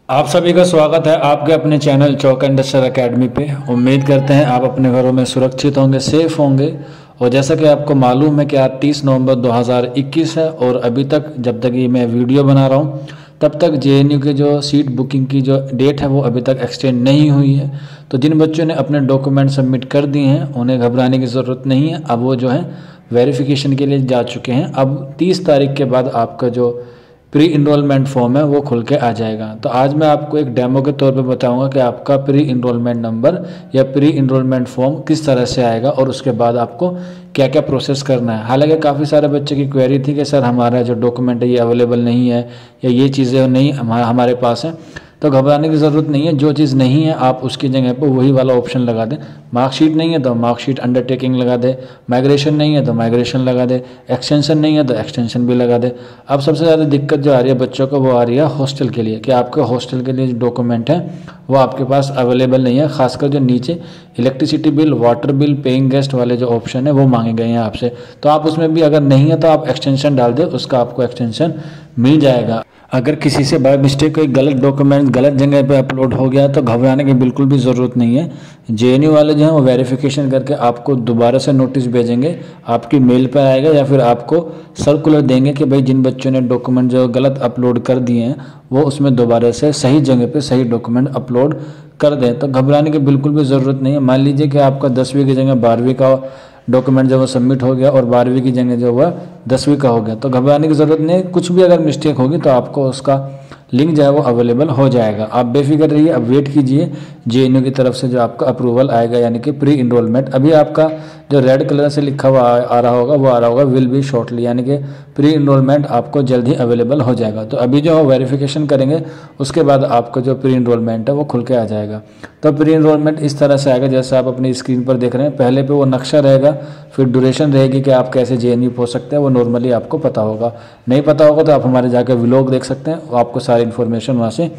आप सभी का स्वागत है आपके अपने चैनल चौक इंडस्ट्रियल एकेडमी पे। उम्मीद करते हैं आप अपने घरों में सुरक्षित होंगे, सेफ होंगे। और जैसा कि आपको मालूम है कि आज 30 नवंबर 2021 है और अभी तक जब तक ये मैं वीडियो बना रहा हूँ तब तक जेएनयू के जो सीट बुकिंग की जो डेट है वो अभी तक एक्सटेंड नहीं हुई है। तो जिन बच्चों ने अपने डॉक्यूमेंट सबमिट कर दिए हैं उन्हें घबराने की ज़रूरत नहीं है। अब वो जो है वेरिफिकेशन के लिए जा चुके हैं। अब 30 तारीख के बाद आपका जो प्री इनरोलमेंट फॉर्म है वो खुल के आ जाएगा। तो आज मैं आपको एक डेमो के तौर पे बताऊंगा कि आपका प्री इनरोलमेंट नंबर या प्री इनरोलमेंट फॉर्म किस तरह से आएगा और उसके बाद आपको क्या क्या प्रोसेस करना है। हालांकि काफ़ी सारे बच्चे की क्वेरी थी कि सर हमारा जो डॉक्यूमेंट है ये अवेलेबल नहीं है या ये चीज़ें नहीं हमारे पास हैं। तो घबराने की ज़रूरत नहीं है। जो चीज़ नहीं है आप उसकी जगह पर वही वाला ऑप्शन लगा दें। मार्कशीट नहीं है तो मार्कशीट अंडरटेकिंग लगा दे, माइग्रेशन नहीं है तो माइग्रेशन लगा दे, एक्सटेंशन नहीं है तो एक्सटेंशन भी लगा दे। अब सबसे ज़्यादा दिक्कत जो आ रही है बच्चों को वो आ रही है हॉस्टल के लिए, कि आपके हॉस्टल के लिए जो डॉक्यूमेंट है वो आपके पास अवेलेबल नहीं है। खासकर जो नीचे electricity bill, water bill, paying guest वाले जो ऑप्शन है वो मांगे गए हैं आपसे। तो आप उसमें भी अगर नहीं है तो आप एक्सटेंशन डाल दें, उसका आपको एक्सटेंशन मिल जाएगा। अगर किसी से बाय मिस्टेक कोई गलत डॉक्यूमेंट गलत जगह पे अपलोड हो गया तो घबराने की बिल्कुल भी ज़रूरत नहीं है। जेएनयू वाले जो हैं वो वेरिफिकेशन करके आपको दोबारा से नोटिस भेजेंगे, आपकी मेल पर आएगा या फिर आपको सर्कुलर देंगे कि भाई जिन बच्चों ने डॉक्यूमेंट जो गलत अपलोड कर दिए हैं वो उसमें दोबारा से सही जगह पे सही डॉक्यूमेंट अपलोड कर दें। तो घबराने की बिल्कुल भी ज़रूरत नहीं है। मान लीजिए कि आपका 10वीं की जगह 12वीं का डॉक्यूमेंट जो वो सबमिट हो गया और 12वीं की जगह जो हुआ 10वीं का हो गया, तो घबराने की ज़रूरत नहीं है। कुछ भी अगर मिस्टेक होगी तो आपको उसका लिंक जो है वो अवेलेबल हो जाएगा। आप बेफिक्र रहिए, अब वेट कीजिए जेएनयू की तरफ से जो आपका अप्रूवल आएगा, यानी कि प्री इनरोलमेंट। अभी आपका जो रेड कलर से लिखा हुआ आ रहा होगा वो आ रहा होगा विल बी शॉर्टली, यानी कि प्री इनरोलमेंट आपको जल्द ही अवेलेबल हो जाएगा। तो अभी जो वेरिफिकेशन करेंगे उसके बाद आपका जो प्री इनरोलमेंट है वो खुल के आ जाएगा। तो प्री इनरोलमेंट इस तरह से आएगा जैसे आप अपनी स्क्रीन पर देख रहे हैं। पहले पे वो नक्शा रहेगा, फिर ड्यूरेशन रहेगी कि आप कैसे जेएनयू पहुंच सकते हैं, वो नॉर्मली आपको पता होगा। नहीं पता होगा तो आप हमारे जाकर व्लॉग देख सकते हैं, आपको सारी इन्फॉर्मेशन वहाँ से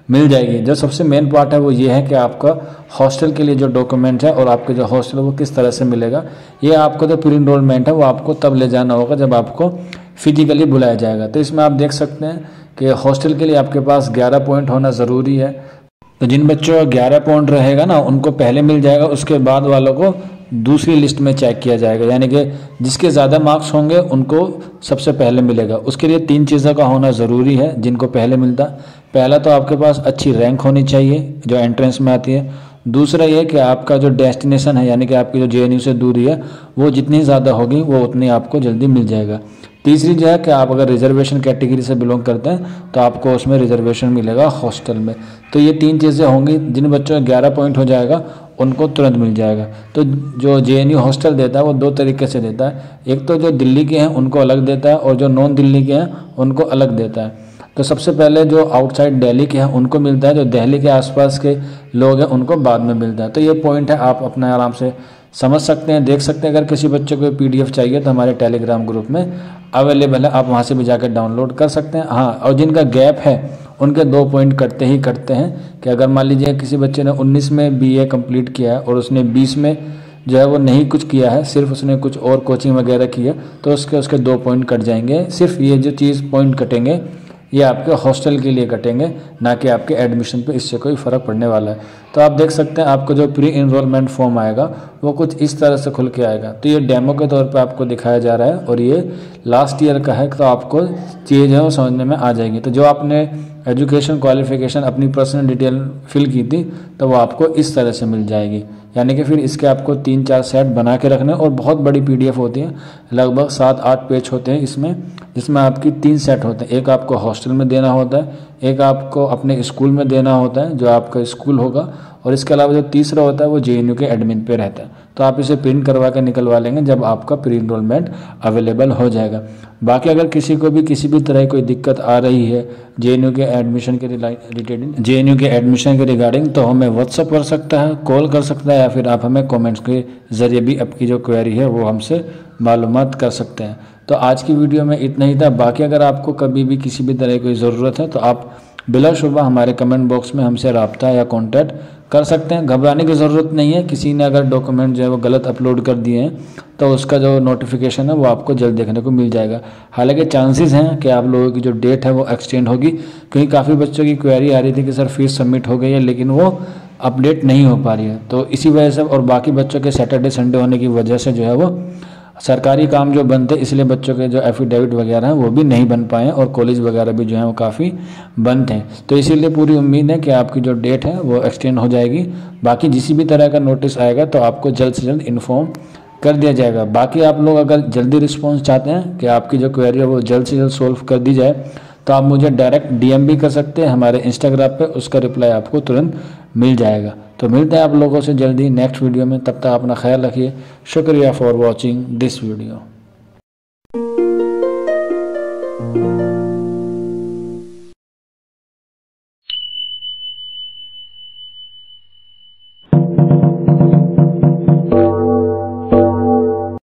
मिल जाएगी। जो सबसे मेन पार्ट है वो ये है कि आपका हॉस्टल के लिए जो डॉक्यूमेंट है और आपके जो हॉस्टल है वो किस तरह से मिलेगा। ये आपका जो प्री इनरोलमेंट है वो आपको तब ले जाना होगा जब आपको फिजिकली बुलाया जाएगा। तो इसमें आप देख सकते हैं कि हॉस्टल के लिए आपके पास 11 पॉइंट होना ज़रूरी है। तो जिन बच्चों का 11 पॉइंट रहेगा ना उनको पहले मिल जाएगा, उसके बाद वालों को दूसरी लिस्ट में चेक किया जाएगा, यानी कि जिसके ज़्यादा मार्क्स होंगे उनको सबसे पहले मिलेगा। उसके लिए 3 चीज़ों का होना ज़रूरी है जिनको पहले मिलता। पहला तो आपके पास अच्छी रैंक होनी चाहिए जो एंट्रेंस में आती है। दूसरा ये कि आपका जो डेस्टिनेशन है यानी कि आपकी जो जेएनयू से दूरी है वो जितनी ज़्यादा होगी वो उतनी आपको जल्दी मिल जाएगा। तीसरी जो है कि आप अगर रिजर्वेशन कैटेगरी से बिलोंग करते हैं तो आपको उसमें रिजर्वेशन मिलेगा हॉस्टल में। तो ये 3 चीज़ें होंगी। जिन बच्चों का 11 पॉइंट हो जाएगा उनको तुरंत मिल जाएगा। तो जो जेएनयू हॉस्टल देता है वो 2 तरीके से देता है। एक तो जो दिल्ली के हैं उनको अलग देता है और जो नॉन दिल्ली के हैं उनको अलग देता है। तो सबसे पहले जो आउटसाइड दिल्ली के हैं उनको मिलता है, जो दिल्ली के आसपास के लोग हैं उनको बाद में मिलता है। तो ये पॉइंट है, आप अपना आराम से समझ सकते हैं, देख सकते हैं। अगर किसी बच्चे को पीडीएफ चाहिए तो हमारे टेलीग्राम ग्रुप में अवेलेबल है, आप वहाँ से भी जाकर डाउनलोड कर सकते हैं। हाँ, और जिनका गैप है उनके 2 पॉइंट कटते ही कटते हैं कि अगर मान लीजिए किसी बच्चे ने 19 में बीए कंप्लीट किया है और उसने 20 में जो है वो नहीं कुछ किया है, सिर्फ उसने कुछ और कोचिंग वगैरह की है, तो उसके 2 पॉइंट कट जाएंगे। सिर्फ ये जो चीज़ पॉइंट कटेंगे ये आपके हॉस्टल के लिए कटेंगे, ना कि आपके एडमिशन पे इससे कोई फ़र्क पड़ने वाला है। तो आप देख सकते हैं आपको जो प्री इनरोलमेंट फॉर्म आएगा वो कुछ इस तरह से खुल के आएगा। तो ये डेमो के तौर पे आपको दिखाया जा रहा है और ये लास्ट ईयर का है, तो आपको चीज़ है वो समझने में आ जाएगी। तो जो आपने एजुकेशन क्वालिफिकेशन अपनी पर्सनल डिटेल फिल की थी तो वो आपको इस तरह से मिल जाएगी, यानी कि फिर इसके आपको 3-4 सेट बना के रखने। और बहुत बड़ी पीडीएफ होती है, लगभग 7-8 पेज होते हैं इसमें, जिसमें आपकी 3 सेट होते हैं। एक आपको हॉस्टल में देना होता है, एक आपको अपने स्कूल में देना होता है जो आपका स्कूल होगा, और इसके अलावा जो तीसरा होता है वो जेएनयू के एडमिन पे रहता है। तो आप इसे प्रिंट करवा के निकलवा लेंगे जब आपका प्री इनरोलमेंट अवेलेबल हो जाएगा। बाकी अगर किसी को भी किसी भी तरह की कोई दिक्कत आ रही है जेएनयू के एडमिशन के रिगार्डिंग तो हमें व्हाट्सअप कर सकता है, कॉल कर सकता है, या फिर आप हमें कमेंट्स के ज़रिए भी आपकी जो क्वेरी है वो हमसे मालूमात कर सकते हैं। तो आज की वीडियो में इतना ही था। बाकी अगर आपको कभी भी किसी भी तरह की ज़रूरत है तो आप बिलाशुबा हमारे कमेंट बॉक्स में हमसे रब्ता या कॉन्टैक्ट कर सकते हैं। घबराने की ज़रूरत नहीं है। किसी ने अगर डॉक्यूमेंट जो है वो गलत अपलोड कर दिए हैं तो उसका जो नोटिफिकेशन है वो आपको जल्द देखने को मिल जाएगा। हालांकि चांसेस हैं कि आप लोगों की जो डेट है वो एक्सटेंड होगी, क्योंकि काफ़ी बच्चों की क्वेरी आ रही थी कि सर फीस सबमिट हो गई है लेकिन वो अपडेट नहीं हो पा रही है। तो इसी वजह से और बाकी बच्चों के सैटरडे संडे होने की वजह से जो है वो सरकारी काम जो बनते, इसलिए बच्चों के जो एफिडेविट वगैरह हैं वो भी नहीं बन पाए और कॉलेज वगैरह भी जो है वो काफ़ी बंद हैं। तो इसीलिए पूरी उम्मीद है कि आपकी जो डेट है वो एक्सटेंड हो जाएगी। बाकी जिस भी तरह का नोटिस आएगा तो आपको जल्द से जल्द इन्फॉर्म कर दिया जाएगा। बाकी आप लोग अगर जल्दी रिस्पॉन्स चाहते हैं कि आपकी जो क्वेरी है वो जल्द से जल्द सोल्व कर दी जाए तो आप मुझे डायरेक्ट DM भी कर सकते हैं हमारे इंस्टाग्राम पे, उसका रिप्लाई आपको तुरंत मिल जाएगा। तो मिलते हैं आप लोगों से जल्दी नेक्स्ट वीडियो में, तब तक अपना ख्याल रखिए। शुक्रिया फॉर वॉचिंग दिस वीडियो।